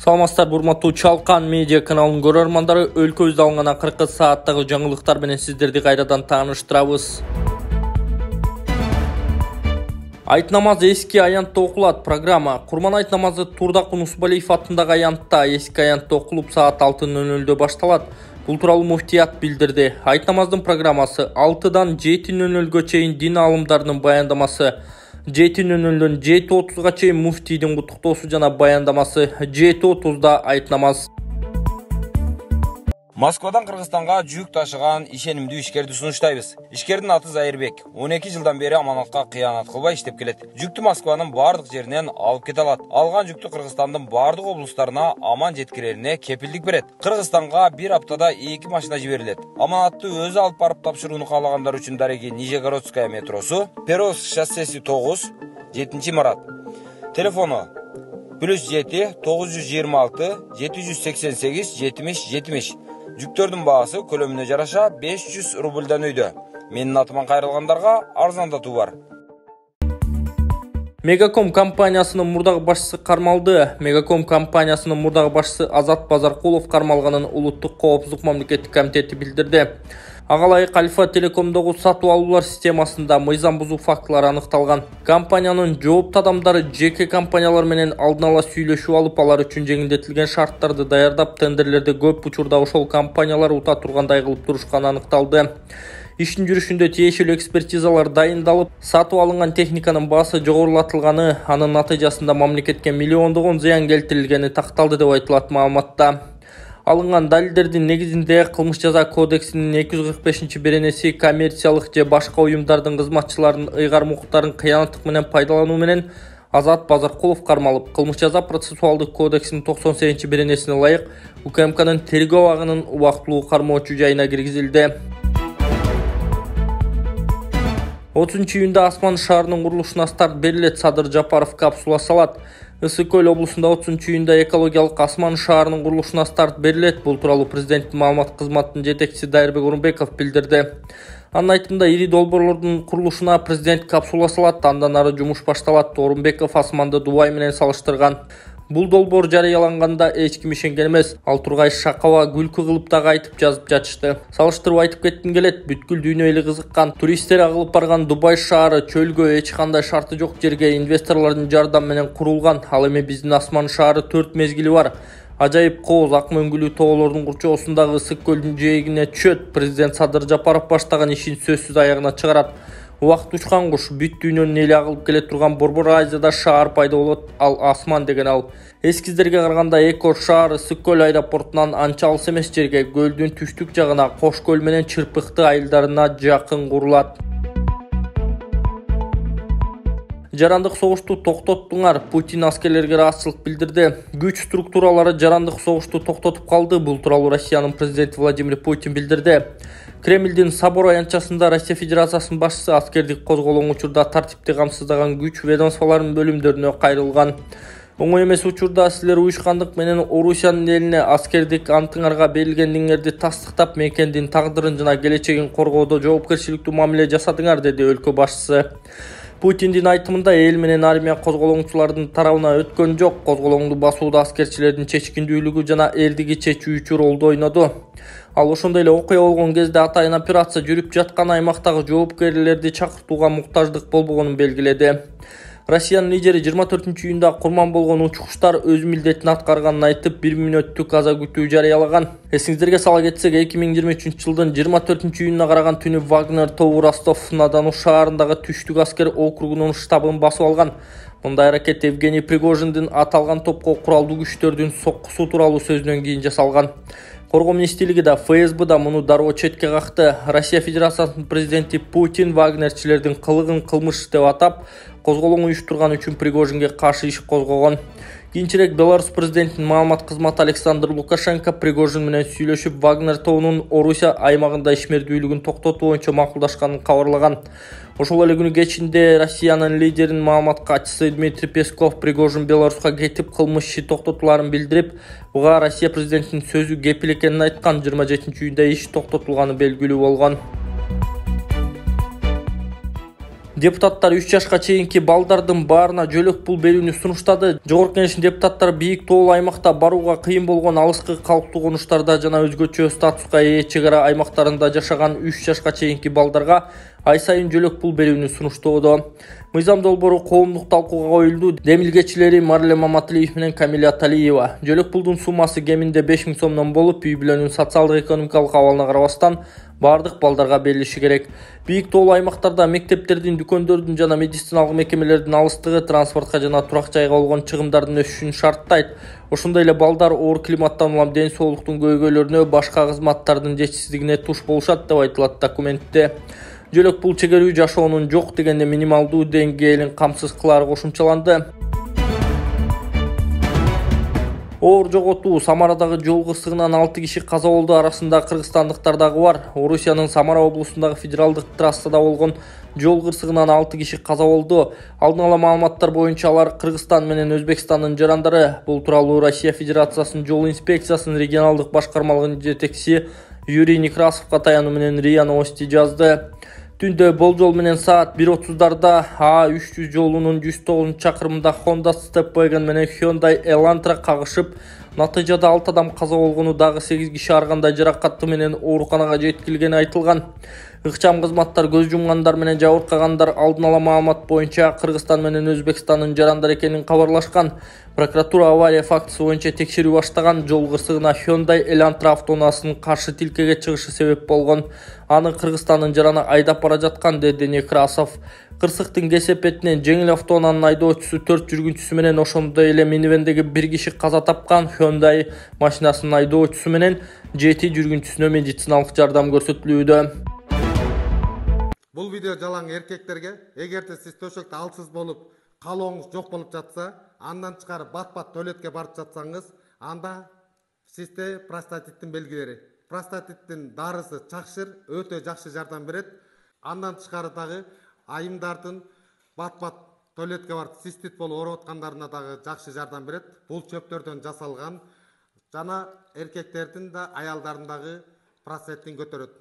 Саламатсыздар, урматтуу Чалкан медиа каналынын көрөрмандары, өлкөбүздө алынган акыркы сааттагы жаңылыктар менен сиздерди кайрадан тааныштырабыз. Айт намазы эски аянтта окулат программа. Курман айт намазы Турдак Унусбалиев атындагы аянтта эски аянтта окулуп саат 6:00 башталат. Бул тууралуу муфтият билдирди. Айт намаздын программасы 6-дан 7:00 чейин дин алымдарынын баяндамасы, 7:00-дөн 7:30-га чейин муфтийдин куттуктоосу жана баяндамасы, 7:30-да айт намаз. Москвадан Кыргызстанга жүк ташыган ишенимдүү ишкерди сунуштайбыз. Ишкердин аты Зайырбек. 12 жылдан бери аманатка кыянат кылбай иштеп келет. Жүктү Москванын бардык жеринен алып кете алат. Алган жүктү Кыргызстандын бардык облустарына аман жеткирерине кепилдик берет. Кыргызстанга бир аптада 2 машина жиберилет. Аманатты өзү алып барып тапшырууну каалагандар үчүн дареги Нижегородская метросу, Перовск шоссеси 9, 7-марат. Телефону +7 926 788 70 70. Жүктөрдүн баасы көлөмүнө жараша 500 рубльдан өйдө. Менин атыман кайрылгандарга арзандатуу бар. Мегаком компаниясынын мурдагы башчысы кармалды. Мегаком компаниясынын мурдагы башчысы Азат Базаркулов кармалганын Улуттук коопсуздук мамлекеттик комитети билдирди. Агалайык Альфа Телекомдогу сатып алуулар системасында мыйзам бузуу фактылары аныкталган. Компаниянын жооптуу адамдары жеке компаниялар менен алдын ала сүйлөшүп алып, алар үчүн жеңилдетилген шарттарды даярдап, тендерлерди көп учурда ошол компаниялар ута тургандай кылып турушканы аныкталды. Иштин жүрүшүндө тиешелүү экспертизалар дайындалып, сатып алынган техниканын баасы жогорулатылганы, анын натыйжасында мамлекетке миллиондогон зыян келтирилгени такталды деп айтылат маалыматта. Алынган далилдердин негизинде Кылмыш жаза кодексинин 245-беренеси коммерциялык же башка уюмдардын кызматчыларынын ыйгарым укуктарын кыянаттык менен пайдалануу менен Азат Базаркулов кармалып, Кылмыш жаза процессуалдык кодексинин 98-беренесине ылайык УКМКнын тергөө абагынын убактылуу кармоочу жайына киргизилди. 30-июнда Асман шаарынын курулушуна старт берилет. Садыр Жапаров капсула салат. Ысык-Көл облусунда 30-июнда экологиялык Асман шаарынын курулушуна старт берилет. Бул тууралуу президенттин маалымат кызматынын жетекчиси Дайырбек Орунбеков билдирди. Анын айтымында ири долбоорлордун курулушуна президент капсула салат, андан ары жумуш башталат. Орунбеков Асманды Дубай менен салыштырган. Бул долбоор жарыяланганда эч ким ишенген эмес. Ал тургай шакаба күлкү кылып дагы айтып жазып жатышты. Салыштырып айтып кетким келет. Бүткүл дүйнө эли кызыккан, туристтер агылып барган Дубай шаары чөлгө, эч кандай шарты жок жерге инвесторлордун жардамы менен курулган. Ал эми биздин Асман шаары 4 мезгили бар. Ажайып кооз ак мөңгүлүү тоолордун курчоосундагы Ысык көлдүн жээгине түшөт. Президент Садыр Жапаров баштаган ишин сөзсүз аягына чыгарат. Убакыт учкан куш, бүт дүйнөнүн эли агылып келе турган Борбор Азияда шаар пайда болот. Ал Асман деген ал. Эскиздерге караганда Эко шаар Ысык-Көл аэропортунан анча алыс эмес жерге, көлдүн түштүк жагына, Кош көл менен Чырпыкты айылдарына жакын курулат. Жарандык согушту токтоттуңар. Путин аскерлерге ыраазычылык билдирди. Күч структуралары жарандык согушту токтотуп калды. Бул тууралуу Россиянын президенти Владимир Путин билдирди. Кремлдин Собор аянтчасында Россия Федерациясынын башчысы аскердик козголоң учурда тартипти камсыздаган күч ведомстволорунун бөлүмдөрүнө кайрылган. Оңой эмес учурда силер уюшкандык менен Орусиянын элине аскердик антыңарга берилгендиңерди тастыктап, мекендин тагдырын жана келечегин коргоодо жоопкерчиликтүү мамиле жасадыңар, деди өлкө башчысы. Путиндин айтымында эл менен армия козголоңчулардын тарабына өткөн жок. Козголоңду басууда аскерчилердин чечкиндүүлүгү жана эрдиги чечүүчү ролду ойноду. Ал ошондой эле окуя болгон кезде атайын операция жүрүп жаткан аймактагы жоопкерлерди чакыртууга муктаждык болбогонун белгиледи. Россиянын лидери 24-июнда курман болгон учкучтар өз милдетин аткарганын айтып, 1 мүнөттүк аза күтүү жарыялаган. Эсиңиздерге сала кетсек, 2023-жылдын 24-июнуна караган түнү Вагнер тобу Ростов-на-Дону шаарындагы түштүк аскер округунун штабын басып алган. Мындай аракет Евгений Пригожиндин аталган топко куралдуу күчтөрдүн соккусу тууралуу сөзүнөн кийин жасалган. Коргоо министрлиги да, ФСБ да муну дароо четке какты. Россия Федерациясынын президенти Путин вагнерчилердин кылыгын кылмыш деп атап, козголоң уюштурган үчүн Пригожинге каршы иш козгогон. Кийинчерээк Беларусь президентинин маалымат кызматы Александр Лукашенко Пригожин менен сүйлөшүп, Вагнер тобунун Орусия аймагында ишмердүүлүгүн токтотуу боюнча макулдашканын кабарлаган. Ошол эле күнү кечинде Россиянын лидеринин маалымат катчысы Дмитрий Песков Пригожин Беларуска кетип, кылмыш иши токтотуларын билдирип, буга Россия президентинин сөзү кепил экенин айткан. 27-июнда иш токтотулганы белгилүү болгон. Депутаттар 3 жашка чейинки балдардын баарына жөлөк пул берүүнү сунуштады. Жогорку Кеңештин депутаттары бийик тоолуу аймакта барууга кыйын болгон алыскы калктуу конуштарда жана өзгөчө статуска ээ чек ара аймактарында жашаган 3 жашка чейинки балдарга ай сайын жөлөк пул берүүнү сунуштоодо. Мыйзам долбоору коомдук талкууга коюлду. Демилгечилери Марлен Маматалиев менен Камиля Аталиева. Жөлөк пулдун суммасы кеминде 5000 сомдон болуп, үй бүлөнүн социалдык экономикалык абалына карабастан бардык балдарга берилиши керек. Бийик тоолуу аймактарда мектептердин, дүкөндөрдүн жана медициналык мекемелердин алыстыгы транспортко жана турак жайга болгон чыгымдардын өсүшүн шарттайт. Ошондой эле балдар оор климаттан улам ден соолуктун көйгөйлөрүнө, башка кызматтардын жетишсиздигине туш болушат деп айтылат документте. Жөлөк пул чегерүү жашоонун жок дегенде минималдуу деңгээлин камсыз кылары кошумчаланды. Оор жоготуу Самарадагы жол кырсыгынан 6 киши каза болду. Арасында кыргызстандыктар дагы бар. Орусиянын Самара облусундагы федералдык трассада болгон жол кырсыгынан 6 киши каза болду. Алдын ала маалыматтар боюнча алар Кыргызстан менен Өзбекстандын жарандары. Бул тууралуу Россия Федерациясынын жол инспекциясынын регионалдык башкармалыгынын жетекчиси Юрий Некрасовго таянуу менен РИА Новости жазды. Түндө болжол менен саат 1:30дарда А300 жолунун 109 чакырымында Honda Step Wagon менен Hyundai Elantra кагышып, натыйжада 6 адам каза болгону, дагы 8 киши ар кандай жаракаты менен ооруканага жеткирилгени айтылган. Ыкчам кызматтар көз жумгандар менен жабыркагандар алдын ала маалымат боюнча Кыргызстан менен Өзбекстандын жарандар экенин кабарлашкан. Прокуратура авария фактысы боюнча текшерүү баштаган. Жол кырсыгына Hyundai Elantra автоунаасынын каршы тилкеге чыгышы себеп болгон. Аны Кыргызстандын жараны айдап бара жаткан, деди Некрасов. Кырсыктын кесепетинен жеңил автоунаанын айдоочусу 4 жүргүнчүсү менен ошондой эле минивендеги 1 киши каза тапкан. Hyundai машинасынын айдоочусу менен 7 жүргүнчүсүнө медициналык жардам көрсөтүлүүдө. Бұл видео жалаң еркектерге, эгерде сиз төшөктө алсыз болуп, калооңуз жок болуп жатса, андан чыгарып бат-бат туалетке барып жатсаңыз, анда сизде простатиттин белгилери. Простатиттин дарысы чакшыр, өтө жакшы жардам берет. Андан тышкары дагы айымдардын бат-бат туалетке барып цистит болуп ооруп аткандарына дагы жакшы жардам берет. Бул чөптөрдөн жасалган жана эркектердин да аялдардын дагы простатитин көтөрөт.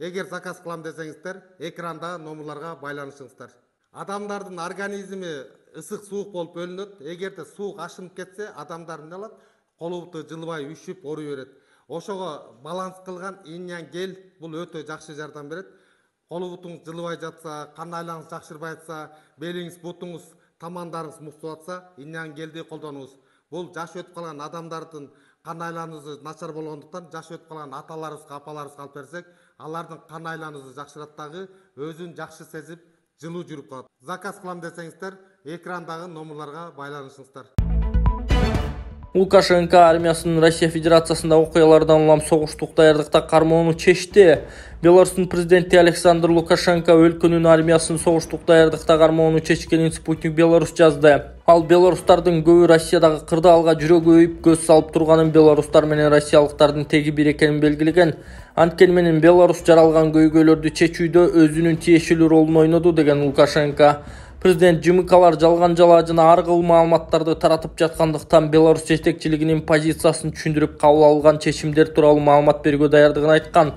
Эгер заказ кылам десеңиздер, экранда номерларга байланышыңыздар. Адамдардын организми ысык суук болуп бөлүнөт. Эгерде суук ашынып кетсе, адамдар эмне алат? Колубуту жылбай үшүп ооруй берет. Ошого баланс кылган иньян гель бул өтө жакшы жардам берет. Колубутуңуз жылбай жатса, кан айланыңыз жакшырбай жатса, белиңиз, бутуңуз, тамандарыңыз муктуу атса, иньян гелди колдонуңуз. Бул жаш өтүп калган адамдардын кан айланысы начар болгондуктан, жаш өтүп калган аталарыбызга, апаларыбызга алып берсек, алардын кан айланысы жакшырат дагы, өзүн жакшы сезип, жылуу жүрүп калат. Заказ кылам десеңиздер, экрандагы номерларга байланышыңыздар. Лукашенко армиясынын Россия Федерациясында окуялардан улам согуштук даярдыкта кармоону чечти. Беларустун президенти Александр Лукашенко өлкөнүн армиясынын согуштук даярдыкта кармоону чечкенин Спутник Беларусь жазды. Ал беларустардын көбү Россиядагы кырдаалга жүрөгү өйүп көз салып турганын, беларустар менен россиялыктардын теги бир экенин белгилеген. Анткени менен Беларусь жаралган көйгөйлөрдү чечүүдө өзүнүн тиешелүү ролун ойноду, деген Лукашенко. Президент ЖМКлар жалган жала жана ар кыл маалыматтарды таратып жаткандыктан Беларусь жетекчилигинин позициясын түшүндүрүп кабыл алган чечимдер тууралуу маалымат берүүгө даярдыгын айткан.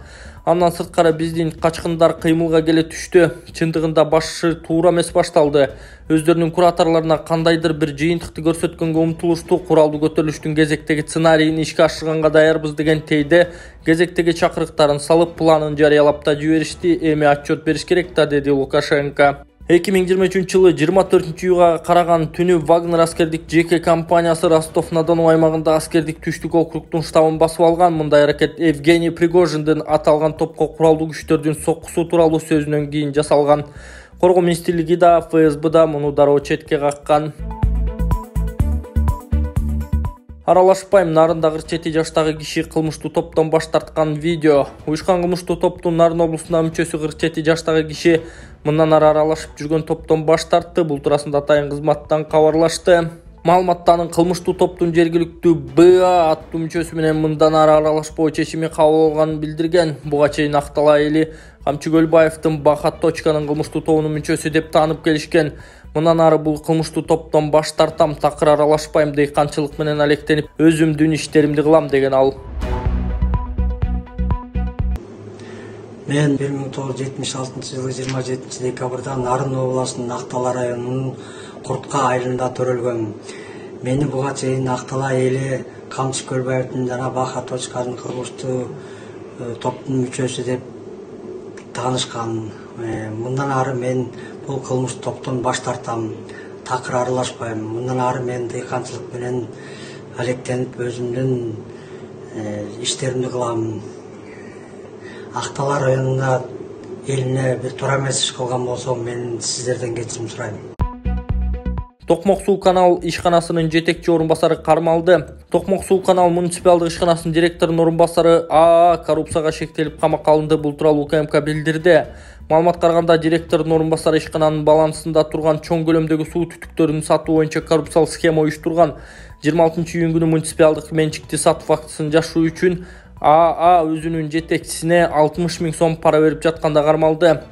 Андан сырткары биздин качкындар кыймылга келе түштү. Чындыгында башы туура эмес башталды. Өздөрүнүн кураторлоруна кандайдыр бир жыйынтыкты көрсөткөнгө умтулушту, куралдуу көтөрүлүштүн кезектеги сценарийин ишке ашырганга даярбыз деген тейде кезектеги чакырыктарын салып, планын жарыялап да жиберишти. Эми отчет бериш керек да, деди Лукашенко. 2023-жылы 24-июга караган түнү Вагнер аскердик жеке компаниясы Ростов-на-Дону аймагында аскердик түштүк округтун штабын басып алган. Мындай аракет Евгений Пригожиндин аталган топко куралдуу күчтөрдүн соккусу тууралуу сөзүнөн кийин жасалган. Коргоо министрлиги да, ФСБ да муну дароо четке каккан. Аралашпайм, Нарында 47 жаштагы киши кылмыштуу топтон баш тарткан видео. Уюшкан кылмыштуу топтун Нарын облусундагы мүчөсү 47 жаштагы киши мындан ары аралашып жүргөн топтон баш тартты. Бул туурасында Атайын кызматтан кабарлашты. Маалыматта анын кылмыштуу топтун жергиликтүү БА аттуу мүчөсү менен мындан ары аралашпоо чечими кабыл алганын билдирген. Буга чейин Актала эли Камчы Көлбаевдин Бахат Точканын кылмыштуу тобунун мүчөсү деп таанып келишкен. Мындан ары бул кылмыштуу топтон баш тартам, такыр аралашпайм, дыйканчылык менен алектенип, өзүмдүн иштеримди кылам, деген ал. Мен 1976 жылы 27 декабрда Нарын областынын Актала районунун Куртка айылында төрөлгөм. Мени буга чейин Актала эли Камчы Көлбаевдин жана Баха Точканын курулуштуу топтун мүчөсү деп таанышкан. Мындан ары мен бул кылмыш топтон баш тартам. Такыр аралашпайм. Мындан ары мен дыйканчылык менен алектенип өзүмдүн иштеримди кылам. Актала районунда элине бир туура эмес иш кылган болсом, мен сиздерден кечирим сурайм. Токмок суу канал ишканасынын жетекчи орун басары кармалды. Токмок суу канал муниципалдык ишканасынын директорунун орун басары коррупцияга шектелип камакка алынды. Бул тууралуу УКМК билдирди. Маалыматка караганда, директордун орун басары ишкананын балансында турган чоң көлөмдөгү суу түтүктөрүн сатуу боюнча коррупциялык схема уюштурган. 26-июнь күнү муниципалдык менчикти сатуу фактысын жашуу үчүн өзүнүн жетекчисине 60 000 сом пара берип жатканда кармалды.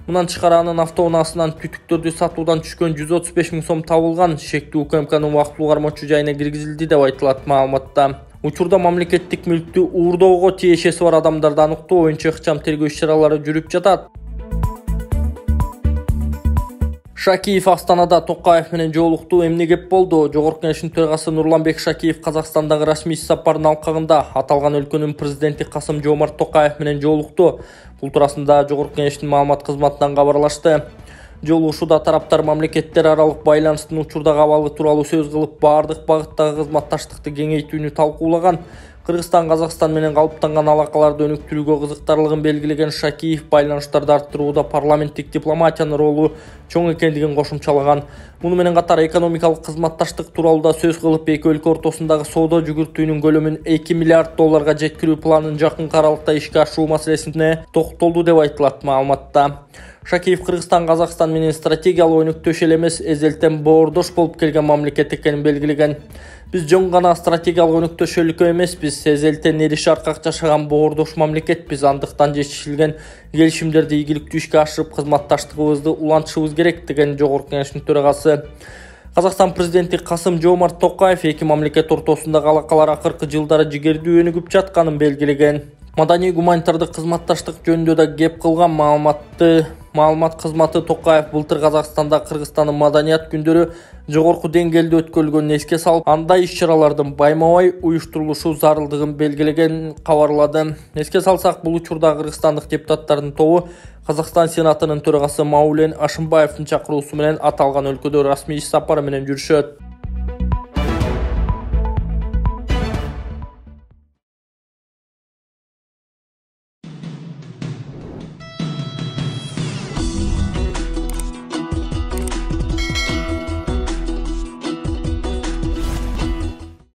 Мындан тышкары анын автоунаасынан түтүктөрдү сатуудан түшкөн 135 000 сом табылган. Шектүү УКМКнын убактылуу кармоочу жайына киргизилди деп айтылат маалыматта. Учурда мамлекеттик мүлктү уурдоого тиешеси бар адамдарды аныктоо боюнча ыкчам тергөө иш-чаралары жүрүп жатат. Шакиев Астанада Токаев менен жолукту. Эмне кеп болду? Жогорку Кеңештин төрагасы Нурланбек Шакиев Казакстандагы расмий сапардын алкагында аталган өлкөнүн президенти Касым-Жомарт Токаев менен жолукту. Бул туурасында Жогорку Кеңештин маалымат кызматынан кабарлашты. Жолугушууда тараптар мамлекеттер аралык байланыштын учурдагы абалы тууралуу сөз кылып, баардык багыттагы кызматташтыкты кеңейтүүнү талкуулаган. Кыргызстан Казакстан менен калыптанган алакаларды өнүктүрүүгө кызыктарлыгын белгилеген Шакиев байланыштарды арттырууда парламенттик дипломатиянын ролу чоң экендигин кошумчалаган. Муну менен катар экономикалык кызматташтык тууралуу да сөз кылып, эки өлкө ортосундагы соода жүгүртүүнүн көлөмүн 2 миллиард долларга жеткирүү планын жакынкы аралыкта ишке ашыруу маселесине токтолду деп айтылат маалыматта. Шакиев Кыргызстан Казакстан менен стратегиялык өнөктөш эле эмес, эзелтен боордош болуп келген мамлекет экенин белгилеген. Биз жөн гана стратегиялык өнөктөш өлкө эмеспиз, эзелтен эриş аркак жашаган боордош мамлекетпиз. Андыктан жетишилген келишимдерди ийгиликтүү ишке ашырып, кызматташтыгыбызды улантышыбыз керек деген Жогорку Кеңештин төрагасы. Казакстан президенти Касым-Жомарт Токаев эки мамлекет ортосундагы алакалар акыркы жылдары жигердүү өнүгүп жатканын белгилеген. Маданий гуманитардык кызматташтык жөнүндө да кеп кылган маалымат кызматы Токаев былтыр Казакстанда Кыргызстандын маданият күндөрү жогорку деңгээлде өткөрүлгөнүн эске салып, андай иш-чаралардын байма-бай уюштурулушу зарылдыгын белгилеген кабарлады. Эске салсак, бул учурда кыргызстандык депутаттардын тобу Казакстан Сенатынын төрагасы Маулен Ашымбаевдин чакыруусу менен аталган өлкөдө расмий иш сапары менен жүрүшөт.